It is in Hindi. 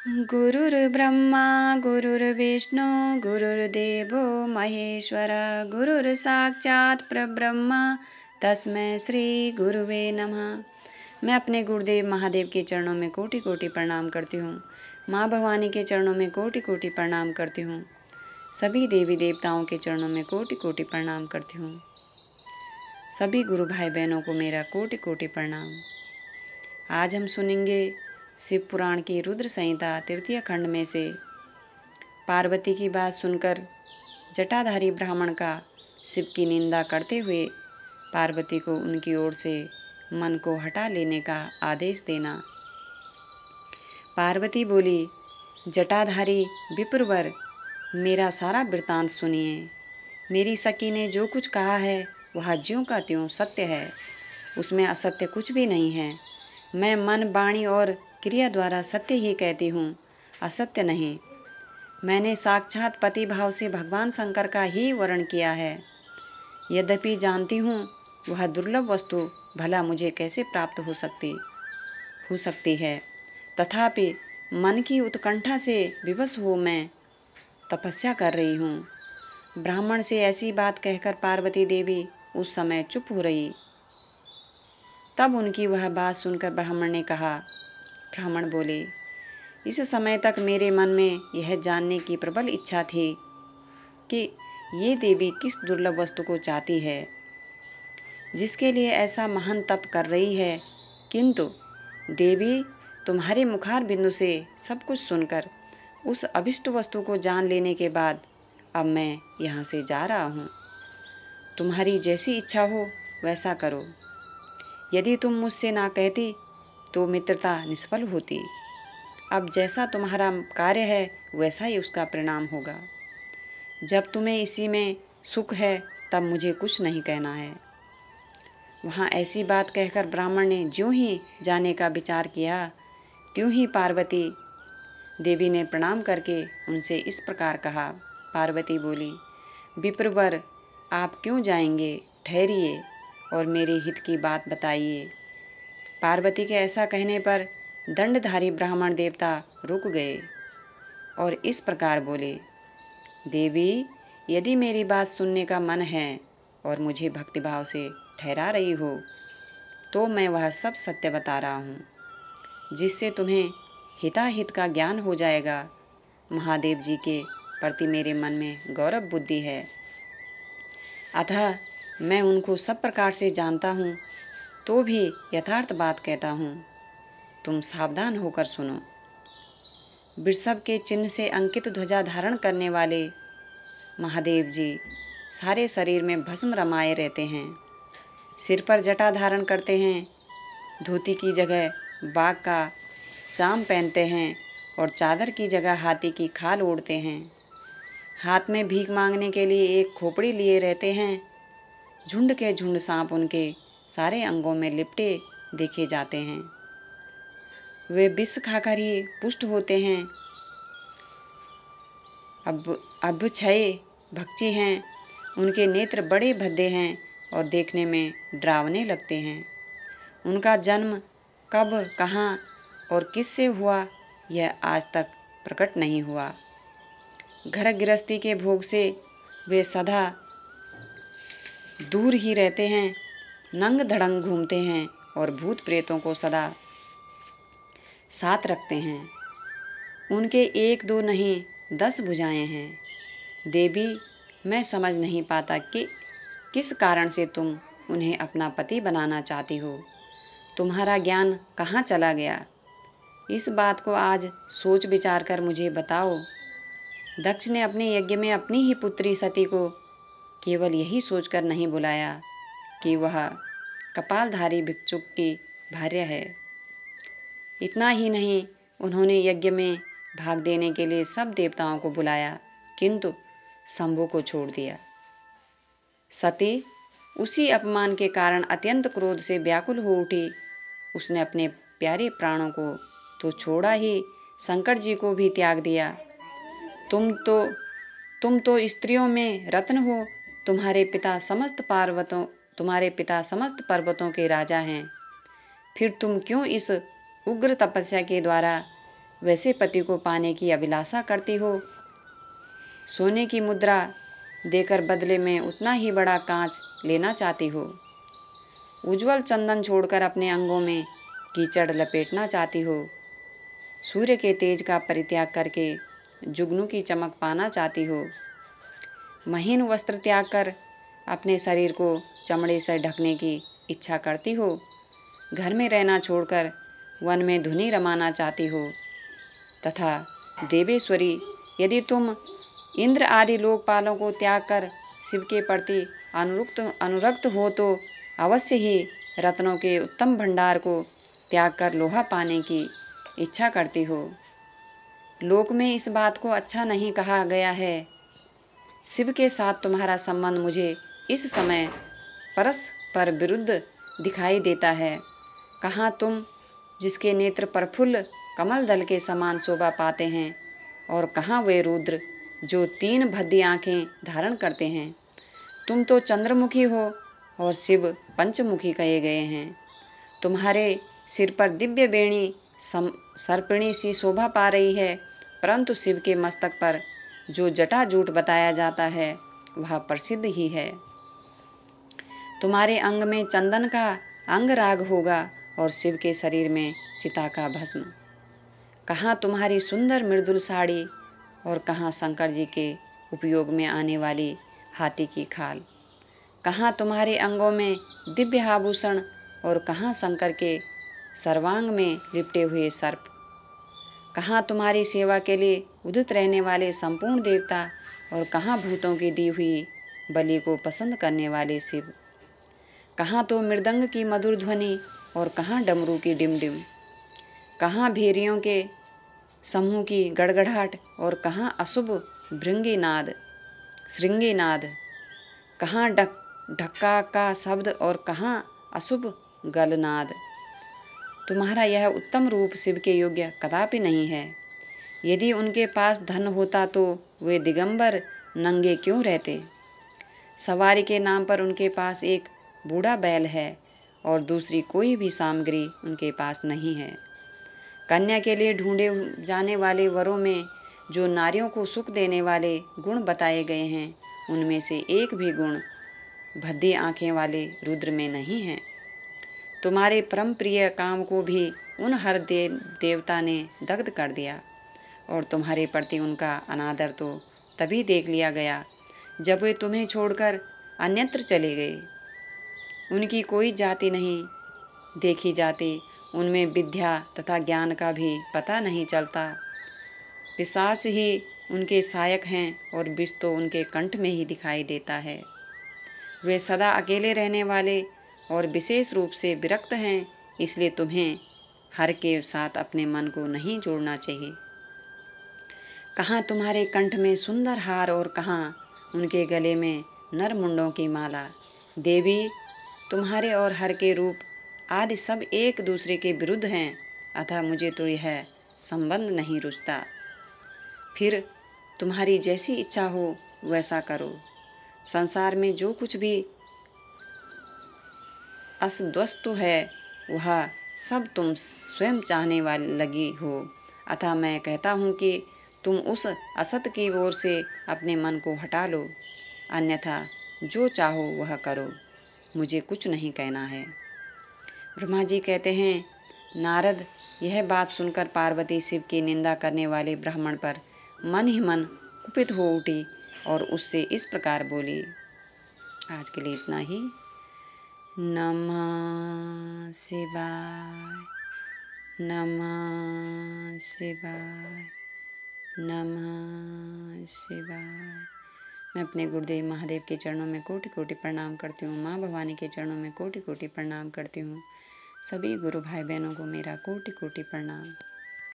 गुरुर्ब्रह्मा गुरुर्विष्णु गुरुर्देवो महेश्वर गुरुर्साक्षात् परब्रह्म तस्मै श्री गुरुवे नमः। मैं अपने गुरुदेव महादेव के चरणों में कोटि कोटि प्रणाम करती हूँ। माँ भवानी के चरणों में कोटि कोटि प्रणाम करती हूँ। सभी देवी देवताओं के चरणों में कोटि कोटि प्रणाम करती हूँ। सभी गुरु भाई बहनों को मेरा कोटि कोटि प्रणाम। आज हम सुनेंगे शिव पुराण की रुद्र संहिता तृतीय खंड में से पार्वती की बात सुनकर जटाधारी ब्राह्मण का शिव की निंदा करते हुए पार्वती को उनकी ओर से मन को हटा लेने का आदेश देना। पार्वती बोली, जटाधारी विप्रवर, मेरा सारा वृतांत सुनिए। मेरी सखी ने जो कुछ कहा है वह ज्यों का त्यों सत्य है, उसमें असत्य कुछ भी नहीं है। मैं मन, वाणी और क्रिया द्वारा सत्य ही कहती हूँ, असत्य नहीं। मैंने साक्षात पति भाव से भगवान शंकर का ही वर्णन किया है। यद्यपि जानती हूँ वह दुर्लभ वस्तु भला मुझे कैसे प्राप्त हो सकती है, तथापि मन की उत्कंठा से विवश हो मैं तपस्या कर रही हूँ। ब्राह्मण से ऐसी बात कहकर पार्वती देवी उस समय चुप हो रही। तब उनकी वह बात सुनकर ब्राह्मण बोले, इस समय तक मेरे मन में यह जानने की प्रबल इच्छा थी कि ये देवी किस दुर्लभ वस्तु को चाहती है, जिसके लिए ऐसा महान तप कर रही है। किंतु देवी, तुम्हारे मुखार बिंदु से सब कुछ सुनकर उस अभिष्ट वस्तु को जान लेने के बाद अब मैं यहाँ से जा रहा हूँ। तुम्हारी जैसी इच्छा हो वैसा करो। यदि तुम मुझसे ना कहती तो मित्रता निष्फल होती। अब जैसा तुम्हारा कार्य है वैसा ही उसका परिणाम होगा। जब तुम्हें इसी में सुख है तब मुझे कुछ नहीं कहना है। वहाँ ऐसी बात कहकर ब्राह्मण ने ज्यों ही जाने का विचार किया, त्यों ही पार्वती देवी ने प्रणाम करके उनसे इस प्रकार कहा। पार्वती बोली, विप्रवर, आप क्यों जाएंगे? ठहरिए और मेरे हित की बात बताइए। पार्वती के ऐसा कहने पर दंडधारी ब्राह्मण देवता रुक गए और इस प्रकार बोले, देवी, यदि मेरी बात सुनने का मन है और मुझे भक्तिभाव से ठहरा रही हो तो मैं वह सब सत्य बता रहा हूँ, जिससे तुम्हें हिताहित का ज्ञान हो जाएगा। महादेव जी के प्रति मेरे मन में गौरव बुद्धि है, अतः मैं उनको सब प्रकार से जानता हूँ, तो भी यथार्थ बात कहता हूँ। तुम सावधान होकर सुनो। वृषभ के चिन्ह से अंकित ध्वजा धारण करने वाले महादेव जी सारे शरीर में भस्म रमाए रहते हैं। सिर पर जटा धारण करते हैं, धोती की जगह बाघ का चाम पहनते हैं और चादर की जगह हाथी की खाल ओढ़ते हैं। हाथ में भीख मांगने के लिए एक खोपड़ी लिए रहते हैं। झुंड के झुंड सांप उनके सारे अंगों में लिपटे देखे जाते हैं। वे विष खाकर ही पुष्ट होते हैं। अब क्षय भक्षी हैं। उनके नेत्र बड़े भद्दे हैं और देखने में डरावने लगते हैं। उनका जन्म कब, कहाँ और किससे हुआ यह आज तक प्रकट नहीं हुआ। घर गृहस्थी के भोग से वे सदा दूर ही रहते हैं। नंग धड़ंग घूमते हैं और भूत प्रेतों को सदा साथ रखते हैं। उनके 1 2 नहीं 10 भुजाएं हैं। देवी, मैं समझ नहीं पाता कि किस कारण से तुम उन्हें अपना पति बनाना चाहती हो। तुम्हारा ज्ञान कहाँ चला गया? इस बात को आज सोच विचार कर मुझे बताओ। दक्ष ने अपने यज्ञ में अपनी ही पुत्री सती को केवल यही सोचकर नहीं बुलाया कि वह कपालधारी भिक्षुक की भार्या है। इतना ही नहीं, उन्होंने यज्ञ में भाग देने के लिए सब देवताओं को बुलाया, किंतु शंभु को छोड़ दिया। सती उसी अपमान के कारण अत्यंत क्रोध से व्याकुल हो उठी। उसने अपने प्यारे प्राणों को तो छोड़ा ही, शंकर जी को भी त्याग दिया। तुम तो स्त्रियों में रत्न हो। तुम्हारे पिता समस्त पर्वतों के राजा हैं। फिर तुम क्यों इस उग्र तपस्या के द्वारा वैसे पति को पाने की अभिलाषा करती हो। सोने की मुद्रा देकर बदले में उतना ही बड़ा कांच लेना चाहती हो। उज्जवल चंदन छोड़कर अपने अंगों में कीचड़ लपेटना चाहती हो। सूर्य के तेज का परित्याग करके जुगनू की चमक पाना चाहती हो। महीन वस्त्र त्याग कर अपने शरीर को चमड़े से ढकने की इच्छा करती हो। घर में रहना छोड़कर वन में धुनी रमाना चाहती हो। तथा देवेश्वरी, यदि तुम इंद्र आदि लोकपालों को त्याग कर शिव के प्रति अनुरक्त हो तो अवश्य ही रत्नों के उत्तम भंडार को त्याग कर लोहा पाने की इच्छा करती हो। लोक में इस बात को अच्छा नहीं कहा गया है। शिव के साथ तुम्हारा संबंध मुझे इस समय परस्पर विरुद्ध दिखाई देता है। कहाँ तुम, जिसके नेत्र प्रफुल्ल कमल दल के समान शोभा पाते हैं, और कहाँ वे रुद्र जो 3 भद्दी आंखें धारण करते हैं। तुम तो चंद्रमुखी हो और शिव पंचमुखी कहे गए हैं। तुम्हारे सिर पर दिव्य बेणी सर्पिणी सी शोभा पा रही है, परंतु शिव के मस्तक पर जो जटाजूट बताया जाता है वह प्रसिद्ध ही है। तुम्हारे अंग में चंदन का अंग राग होगा और शिव के शरीर में चिता का भस्म। कहाँ तुम्हारी सुंदर मृदुल साड़ी और कहाँ शंकर जी के उपयोग में आने वाली हाथी की खाल। कहाँ तुम्हारे अंगों में दिव्य आभूषण और कहाँ शंकर के सर्वांग में लिपटे हुए सर्प। कहाँ तुम्हारी सेवा के लिए उदित रहने वाले संपूर्ण देवता और कहाँ भूतों की दी हुई बलि को पसंद करने वाले शिव। कहाँ तो मृदंग की मधुर ध्वनि और कहाँ डमरू की डिमडिम। कहाँ भेरियों के समूह की गड़गड़ाहट और कहाँ अशुभ श्रृंगी नाद। कहाँ ढक्का का शब्द और कहाँ अशुभ गलनाद। तुम्हारा यह उत्तम रूप शिव के योग्य कदापि नहीं है। यदि उनके पास धन होता तो वे दिगंबर नंगे क्यों रहते। सवारी के नाम पर उनके पास एक बूढ़ा बैल है और दूसरी कोई भी सामग्री उनके पास नहीं है। कन्या के लिए ढूंढे जाने वाले वरों में जो नारियों को सुख देने वाले गुण बताए गए हैं, उनमें से एक भी गुण भद्दी आंखें वाले रुद्र में नहीं है। तुम्हारे परम प्रिय काम को भी उन हर देवता ने दग्ध कर दिया और तुम्हारे प्रति उनका अनादर तो तभी देख लिया गया जब वे तुम्हें छोड़कर अन्यत्र चले गए। उनकी कोई जाति नहीं देखी जाती, उनमें विद्या तथा ज्ञान का भी पता नहीं चलता। पिशाच ही उनके सहायक हैं और विष तो उनके कंठ में ही दिखाई देता है। वे सदा अकेले रहने वाले और विशेष रूप से विरक्त हैं, इसलिए तुम्हें हर के साथ अपने मन को नहीं जोड़ना चाहिए। कहाँ तुम्हारे कंठ में सुंदर हार और कहाँ उनके गले में नर मुंडों की माला। देवी, तुम्हारे और हर के रूप आदि सब एक दूसरे के विरुद्ध हैं, अतः मुझे तो यह संबंध नहीं रुचता। फिर तुम्हारी जैसी इच्छा हो वैसा करो। संसार में जो कुछ भी असद्वस्तु है वह सब तुम स्वयं चाहने वाली लगी हो, अतः मैं कहता हूँ कि तुम उस असत की ओर से अपने मन को हटा लो, अन्यथा जो चाहो वह करो, मुझे कुछ नहीं कहना है। ब्रह्मा जी कहते हैं, नारद, यह बात सुनकर पार्वती शिव की निंदा करने वाले ब्राह्मण पर मन ही मन कुपित हो उठी और उससे इस प्रकार बोली। आज के लिए इतना ही। नमः शिवाय, नमः शिवाय, नमः शिवाय। मैं अपने गुरुदेव महादेव के चरणों में कोटि कोटि प्रणाम करती हूँ। माँ भवानी के चरणों में कोटि कोटि प्रणाम करती हूँ। सभी गुरु भाई बहनों को मेरा कोटि कोटि प्रणाम।